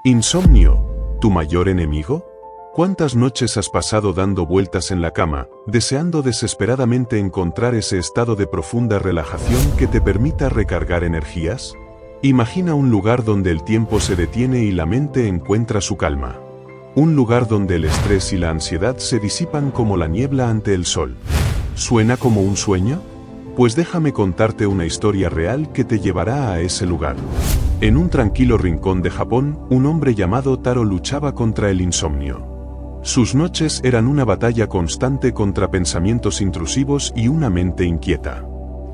Insomnio, ¿tu mayor enemigo? ¿Cuántas noches has pasado dando vueltas en la cama, deseando desesperadamente encontrar ese estado de profunda relajación que te permita recargar energías? Imagina un lugar donde el tiempo se detiene y la mente encuentra su calma. Un lugar donde el estrés y la ansiedad se disipan como la niebla ante el sol. ¿Suena como un sueño? Pues déjame contarte una historia real que te llevará a ese lugar. En un tranquilo rincón de Japón, un hombre llamado Taro luchaba contra el insomnio. Sus noches eran una batalla constante contra pensamientos intrusivos y una mente inquieta.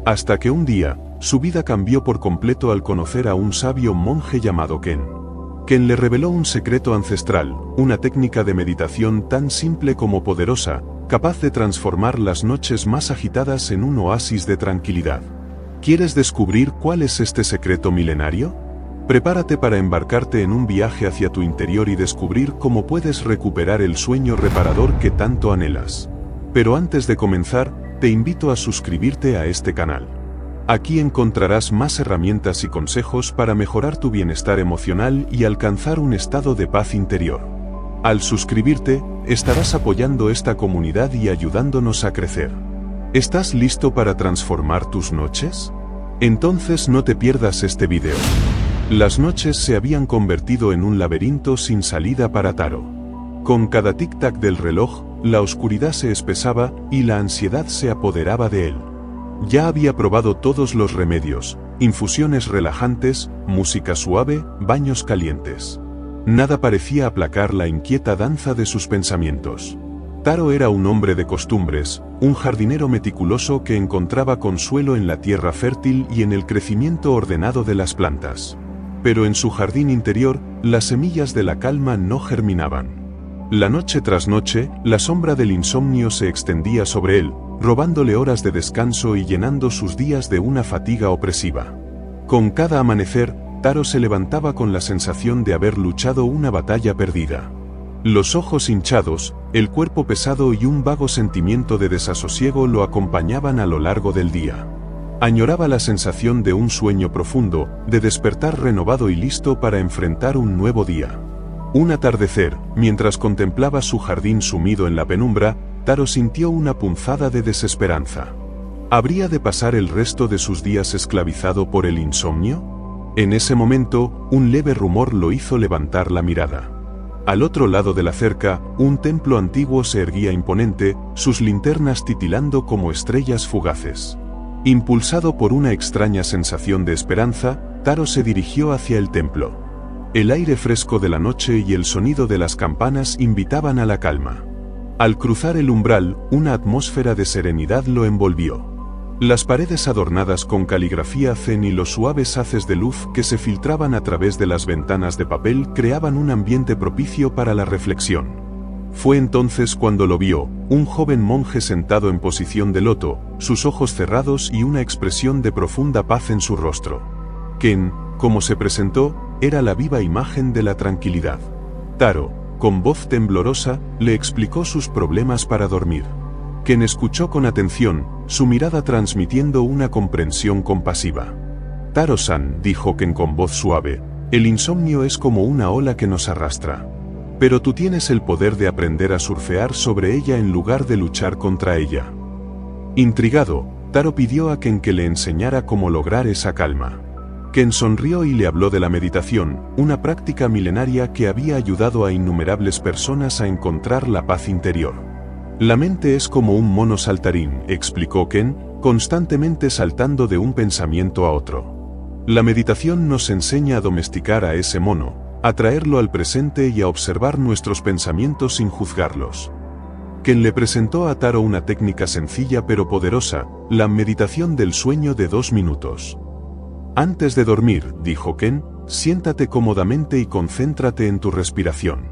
Hasta que un día, su vida cambió por completo al conocer a un sabio monje llamado Ken. Ken le reveló un secreto ancestral, una técnica de meditación tan simple como poderosa, capaz de transformar las noches más agitadas en un oasis de tranquilidad. ¿Quieres descubrir cuál es este secreto milenario? Prepárate para embarcarte en un viaje hacia tu interior y descubrir cómo puedes recuperar el sueño reparador que tanto anhelas. Pero antes de comenzar, te invito a suscribirte a este canal. Aquí encontrarás más herramientas y consejos para mejorar tu bienestar emocional y alcanzar un estado de paz interior. Al suscribirte, estarás apoyando esta comunidad y ayudándonos a crecer. ¿Estás listo para transformar tus noches? Entonces no te pierdas este video. Las noches se habían convertido en un laberinto sin salida para Taro. Con cada tic-tac del reloj, la oscuridad se espesaba y la ansiedad se apoderaba de él. Ya había probado todos los remedios, infusiones relajantes, música suave, baños calientes. Nada parecía aplacar la inquieta danza de sus pensamientos. Taro era un hombre de costumbres, un jardinero meticuloso que encontraba consuelo en la tierra fértil y en el crecimiento ordenado de las plantas. Pero en su jardín interior, las semillas de la calma no germinaban. La noche tras noche, la sombra del insomnio se extendía sobre él, robándole horas de descanso y llenando sus días de una fatiga opresiva. Con cada amanecer, Taro se levantaba con la sensación de haber luchado una batalla perdida. Los ojos hinchados, el cuerpo pesado y un vago sentimiento de desasosiego lo acompañaban a lo largo del día. Añoraba la sensación de un sueño profundo, de despertar renovado y listo para enfrentar un nuevo día. Un atardecer, mientras contemplaba su jardín sumido en la penumbra, Taro sintió una punzada de desesperanza. ¿Habría de pasar el resto de sus días esclavizado por el insomnio? En ese momento, un leve rumor lo hizo levantar la mirada. Al otro lado de la cerca, un templo antiguo se erguía imponente, sus linternas titilando como estrellas fugaces. Impulsado por una extraña sensación de esperanza, Taro se dirigió hacia el templo. El aire fresco de la noche y el sonido de las campanas invitaban a la calma. Al cruzar el umbral, una atmósfera de serenidad lo envolvió. Las paredes adornadas con caligrafía zen y los suaves haces de luz que se filtraban a través de las ventanas de papel creaban un ambiente propicio para la reflexión. Fue entonces cuando lo vio, un joven monje sentado en posición de loto, sus ojos cerrados y una expresión de profunda paz en su rostro. Ken, como se presentó, era la viva imagen de la tranquilidad. Taro, con voz temblorosa, le explicó sus problemas para dormir. Ken escuchó con atención, su mirada transmitiendo una comprensión compasiva. Taro-san, dijo Ken con voz suave, el insomnio es como una ola que nos arrastra. Pero tú tienes el poder de aprender a surfear sobre ella en lugar de luchar contra ella. Intrigado, Taro pidió a Ken que le enseñara cómo lograr esa calma. Ken sonrió y le habló de la meditación, una práctica milenaria que había ayudado a innumerables personas a encontrar la paz interior. La mente es como un mono saltarín, explicó Ken, constantemente saltando de un pensamiento a otro. La meditación nos enseña a domesticar a ese mono, a traerlo al presente y a observar nuestros pensamientos sin juzgarlos. Ken le presentó a Taro una técnica sencilla pero poderosa, la meditación del sueño de 2 minutos. Antes de dormir, dijo Ken, siéntate cómodamente y concéntrate en tu respiración.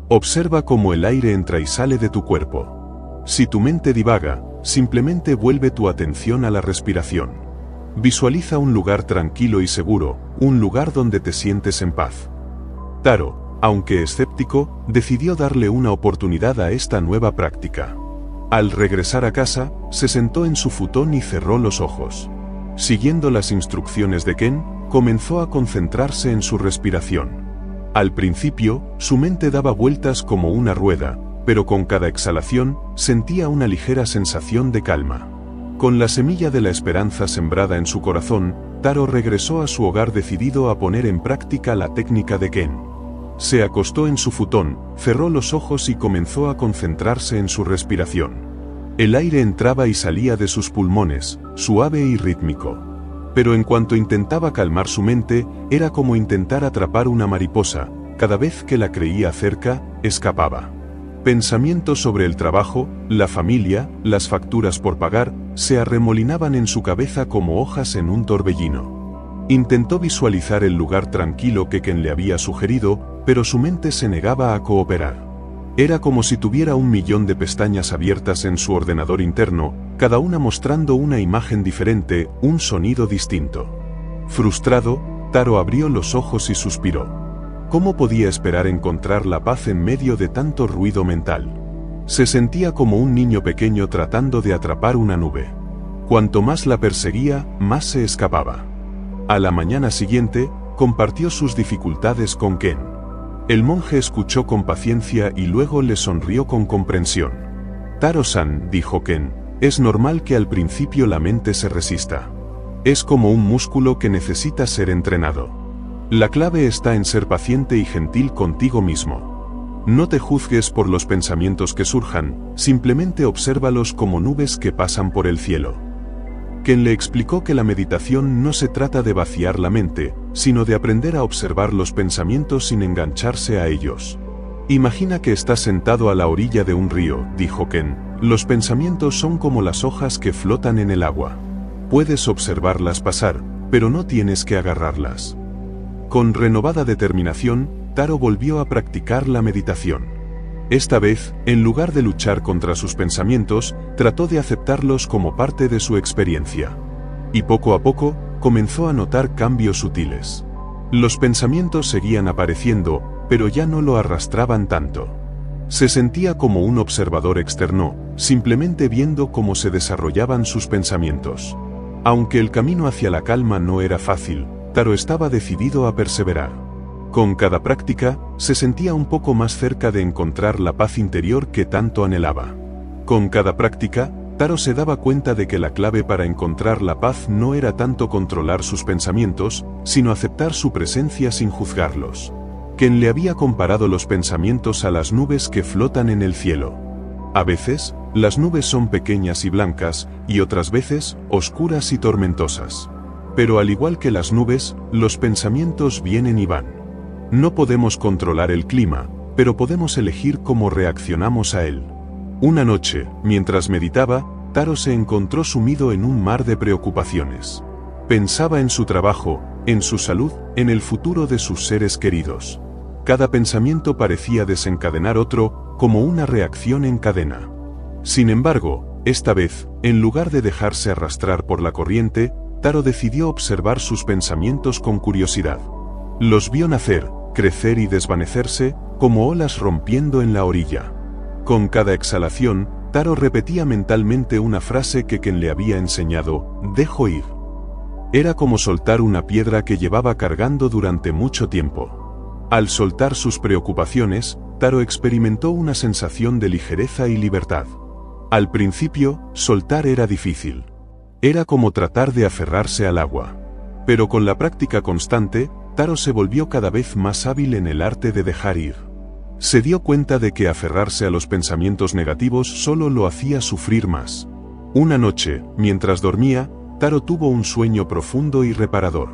Observa cómo el aire entra y sale de tu cuerpo. Si tu mente divaga, simplemente vuelve tu atención a la respiración. Visualiza un lugar tranquilo y seguro, un lugar donde te sientes en paz. Taro, aunque escéptico, decidió darle una oportunidad a esta nueva práctica. Al regresar a casa, se sentó en su futón y cerró los ojos. Siguiendo las instrucciones de Ken, comenzó a concentrarse en su respiración. Al principio, su mente daba vueltas como una rueda, pero con cada exhalación, sentía una ligera sensación de calma. Con la semilla de la esperanza sembrada en su corazón, Taro regresó a su hogar decidido a poner en práctica la técnica de Ken. Se acostó en su futón, cerró los ojos y comenzó a concentrarse en su respiración. El aire entraba y salía de sus pulmones, suave y rítmico. Pero en cuanto intentaba calmar su mente, era como intentar atrapar una mariposa, cada vez que la creía cerca, escapaba. Pensamientos sobre el trabajo, la familia, las facturas por pagar, se arremolinaban en su cabeza como hojas en un torbellino. Intentó visualizar el lugar tranquilo que Ken le había sugerido, pero su mente se negaba a cooperar. Era como si tuviera 1.000.000 de pestañas abiertas en su ordenador interno, cada una mostrando una imagen diferente, un sonido distinto. Frustrado, Taro abrió los ojos y suspiró. ¿Cómo podía esperar encontrar la paz en medio de tanto ruido mental? Se sentía como un niño pequeño tratando de atrapar una nube. Cuanto más la perseguía, más se escapaba. A la mañana siguiente, compartió sus dificultades con Ken. El monje escuchó con paciencia y luego le sonrió con comprensión. Taro-san, dijo Ken, es normal que al principio la mente se resista. Es como un músculo que necesita ser entrenado. La clave está en ser paciente y gentil contigo mismo. No te juzgues por los pensamientos que surjan, simplemente obsérvalos como nubes que pasan por el cielo. Ken le explicó que la meditación no se trata de vaciar la mente, sino de aprender a observar los pensamientos sin engancharse a ellos. Imagina que estás sentado a la orilla de un río, dijo Ken. Los pensamientos son como las hojas que flotan en el agua. Puedes observarlas pasar, pero no tienes que agarrarlas. Con renovada determinación, Taro volvió a practicar la meditación. Esta vez, en lugar de luchar contra sus pensamientos, trató de aceptarlos como parte de su experiencia. Y poco a poco, comenzó a notar cambios sutiles. Los pensamientos seguían apareciendo, pero ya no lo arrastraban tanto. Se sentía como un observador externo, simplemente viendo cómo se desarrollaban sus pensamientos. Aunque el camino hacia la calma no era fácil, Taro estaba decidido a perseverar. Con cada práctica, se sentía un poco más cerca de encontrar la paz interior que tanto anhelaba. Con cada práctica, Taro se daba cuenta de que la clave para encontrar la paz no era tanto controlar sus pensamientos, sino aceptar su presencia sin juzgarlos. Ken le había comparado los pensamientos a las nubes que flotan en el cielo. A veces, las nubes son pequeñas y blancas, y otras veces, oscuras y tormentosas. Pero al igual que las nubes, los pensamientos vienen y van. No podemos controlar el clima, pero podemos elegir cómo reaccionamos a él. Una noche, mientras meditaba, Taro se encontró sumido en un mar de preocupaciones. Pensaba en su trabajo, en su salud, en el futuro de sus seres queridos. Cada pensamiento parecía desencadenar otro, como una reacción en cadena. Sin embargo, esta vez, en lugar de dejarse arrastrar por la corriente, Taro decidió observar sus pensamientos con curiosidad. Los vio nacer, crecer y desvanecerse, como olas rompiendo en la orilla. Con cada exhalación, Taro repetía mentalmente una frase que Ken le había enseñado: dejo ir. Era como soltar una piedra que llevaba cargando durante mucho tiempo. Al soltar sus preocupaciones, Taro experimentó una sensación de ligereza y libertad. Al principio, soltar era difícil. Era como tratar de aferrarse al agua. Pero con la práctica constante, Taro se volvió cada vez más hábil en el arte de dejar ir. Se dio cuenta de que aferrarse a los pensamientos negativos solo lo hacía sufrir más. Una noche, mientras dormía, Taro tuvo un sueño profundo y reparador.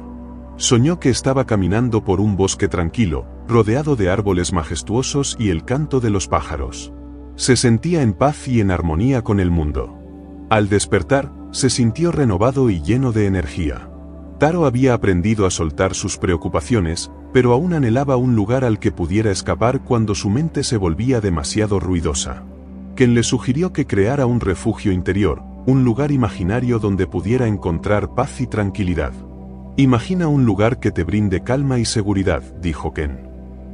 Soñó que estaba caminando por un bosque tranquilo, rodeado de árboles majestuosos y el canto de los pájaros. Se sentía en paz y en armonía con el mundo. Al despertar, se sintió renovado y lleno de energía. Taro había aprendido a soltar sus preocupaciones, pero aún anhelaba un lugar al que pudiera escapar cuando su mente se volvía demasiado ruidosa. Ken le sugirió que creara un refugio interior, un lugar imaginario donde pudiera encontrar paz y tranquilidad. Imagina un lugar que te brinde calma y seguridad, dijo Ken.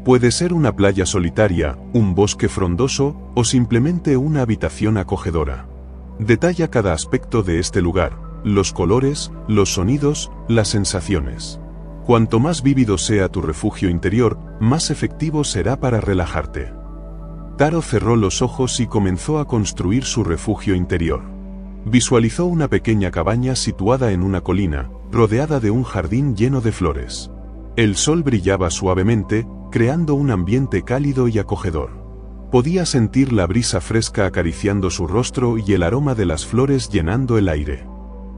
Puede ser una playa solitaria, un bosque frondoso, o simplemente una habitación acogedora. Detalla cada aspecto de este lugar: los colores, los sonidos, las sensaciones. Cuanto más vívido sea tu refugio interior, más efectivo será para relajarte. Taro cerró los ojos y comenzó a construir su refugio interior. Visualizó una pequeña cabaña situada en una colina, rodeada de un jardín lleno de flores. El sol brillaba suavemente, creando un ambiente cálido y acogedor. Podía sentir la brisa fresca acariciando su rostro y el aroma de las flores llenando el aire.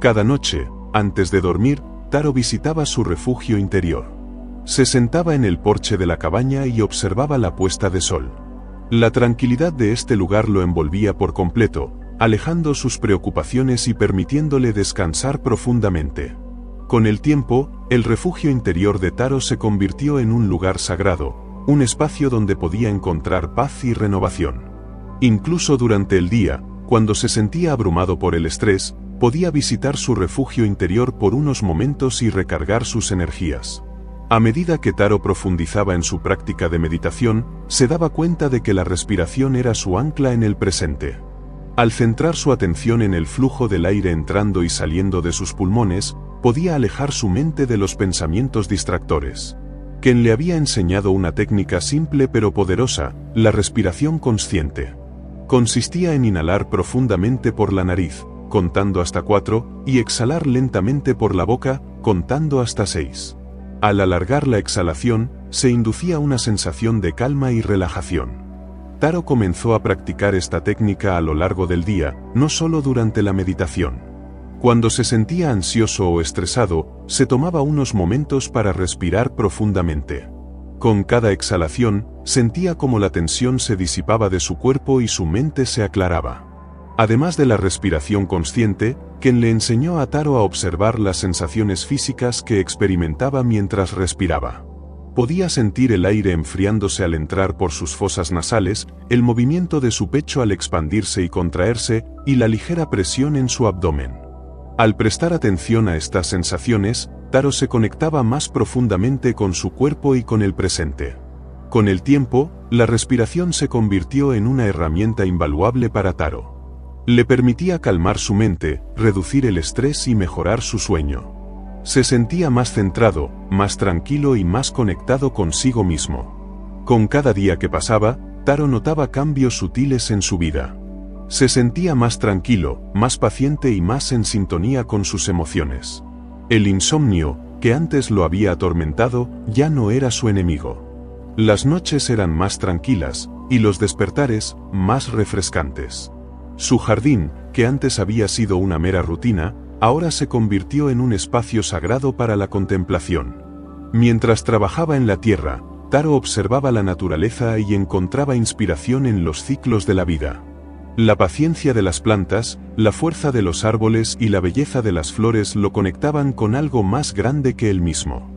Cada noche, antes de dormir, Taro visitaba su refugio interior. Se sentaba en el porche de la cabaña y observaba la puesta de sol. La tranquilidad de este lugar lo envolvía por completo, alejando sus preocupaciones y permitiéndole descansar profundamente. Con el tiempo, el refugio interior de Taro se convirtió en un lugar sagrado, un espacio donde podía encontrar paz y renovación. Incluso durante el día, cuando se sentía abrumado por el estrés, podía visitar su refugio interior por unos momentos y recargar sus energías. A medida que Taro profundizaba en su práctica de meditación, se daba cuenta de que la respiración era su ancla en el presente. Al centrar su atención en el flujo del aire entrando y saliendo de sus pulmones, podía alejar su mente de los pensamientos distractores. Quien le había enseñado una técnica simple pero poderosa, la respiración consciente. Consistía en inhalar profundamente por la nariz, contando hasta 4, y exhalar lentamente por la boca, contando hasta 6. Al alargar la exhalación, se inducía una sensación de calma y relajación. Taro comenzó a practicar esta técnica a lo largo del día, no solo durante la meditación. Cuando se sentía ansioso o estresado, se tomaba unos momentos para respirar profundamente. Con cada exhalación, sentía como la tensión se disipaba de su cuerpo y su mente se aclaraba. Además de la respiración consciente, Ken le enseñó a Taro a observar las sensaciones físicas que experimentaba mientras respiraba. Podía sentir el aire enfriándose al entrar por sus fosas nasales, el movimiento de su pecho al expandirse y contraerse, y la ligera presión en su abdomen. Al prestar atención a estas sensaciones, Taro se conectaba más profundamente con su cuerpo y con el presente. Con el tiempo, la respiración se convirtió en una herramienta invaluable para Taro. Le permitía calmar su mente, reducir el estrés y mejorar su sueño. Se sentía más centrado, más tranquilo y más conectado consigo mismo. Con cada día que pasaba, Taro notaba cambios sutiles en su vida. Se sentía más tranquilo, más paciente y más en sintonía con sus emociones. El insomnio, que antes lo había atormentado, ya no era su enemigo. Las noches eran más tranquilas, y los despertares, más refrescantes. Su jardín, que antes había sido una mera rutina, ahora se convirtió en un espacio sagrado para la contemplación. Mientras trabajaba en la tierra, Taro observaba la naturaleza y encontraba inspiración en los ciclos de la vida. La paciencia de las plantas, la fuerza de los árboles y la belleza de las flores lo conectaban con algo más grande que él mismo.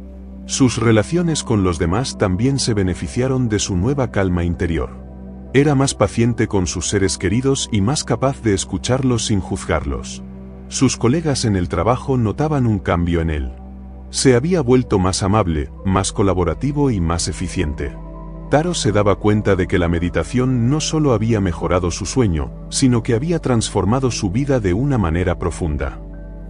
Sus relaciones con los demás también se beneficiaron de su nueva calma interior. Era más paciente con sus seres queridos y más capaz de escucharlos sin juzgarlos. Sus colegas en el trabajo notaban un cambio en él. Se había vuelto más amable, más colaborativo y más eficiente. Taro se daba cuenta de que la meditación no solo había mejorado su sueño, sino que había transformado su vida de una manera profunda.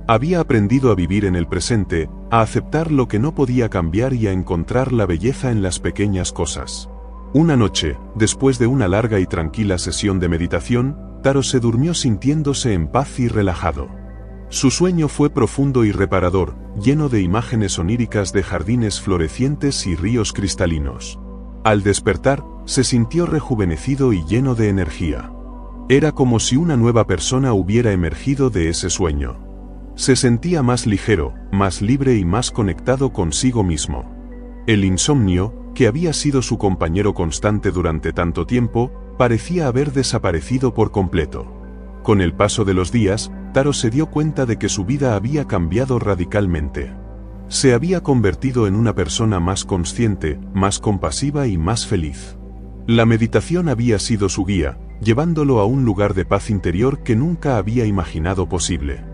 Había aprendido a vivir en el presente, a aceptar lo que no podía cambiar y a encontrar la belleza en las pequeñas cosas. Una noche, después de una larga y tranquila sesión de meditación, Taro se durmió sintiéndose en paz y relajado. Su sueño fue profundo y reparador, lleno de imágenes oníricas de jardines florecientes y ríos cristalinos. Al despertar, se sintió rejuvenecido y lleno de energía. Era como si una nueva persona hubiera emergido de ese sueño. Se sentía más ligero, más libre y más conectado consigo mismo. El insomnio, que había sido su compañero constante durante tanto tiempo, parecía haber desaparecido por completo. Con el paso de los días, Taro se dio cuenta de que su vida había cambiado radicalmente. Se había convertido en una persona más consciente, más compasiva y más feliz. La meditación había sido su guía, llevándolo a un lugar de paz interior que nunca había imaginado posible.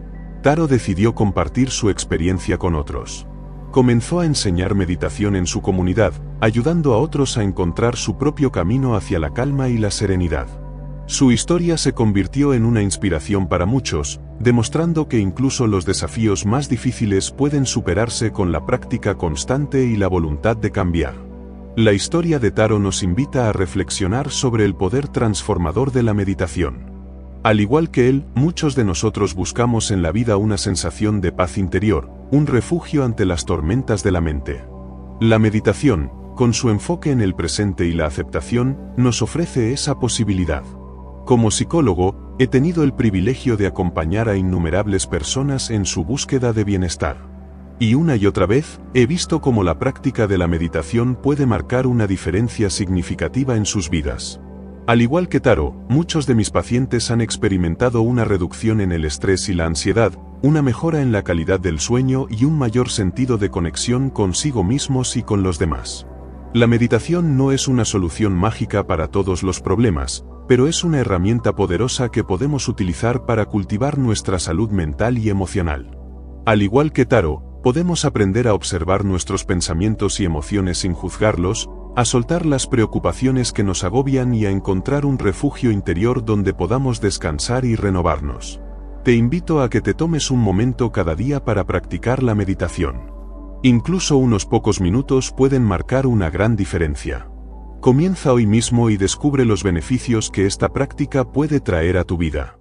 Taro decidió compartir su experiencia con otros. Comenzó a enseñar meditación en su comunidad, ayudando a otros a encontrar su propio camino hacia la calma y la serenidad. Su historia se convirtió en una inspiración para muchos, demostrando que incluso los desafíos más difíciles pueden superarse con la práctica constante y la voluntad de cambiar. La historia de Taro nos invita a reflexionar sobre el poder transformador de la meditación. Al igual que él, muchos de nosotros buscamos en la vida una sensación de paz interior, un refugio ante las tormentas de la mente. La meditación, con su enfoque en el presente y la aceptación, nos ofrece esa posibilidad. Como psicólogo, he tenido el privilegio de acompañar a innumerables personas en su búsqueda de bienestar. Y una y otra vez, he visto cómo la práctica de la meditación puede marcar una diferencia significativa en sus vidas. Al igual que Taro, muchos de mis pacientes han experimentado una reducción en el estrés y la ansiedad, una mejora en la calidad del sueño y un mayor sentido de conexión consigo mismos y con los demás. La meditación no es una solución mágica para todos los problemas, pero es una herramienta poderosa que podemos utilizar para cultivar nuestra salud mental y emocional. Al igual que Taro, podemos aprender a observar nuestros pensamientos y emociones sin juzgarlos, a soltar las preocupaciones que nos agobian y a encontrar un refugio interior donde podamos descansar y renovarnos. Te invito a que te tomes un momento cada día para practicar la meditación. Incluso unos pocos minutos pueden marcar una gran diferencia. Comienza hoy mismo y descubre los beneficios que esta práctica puede traer a tu vida.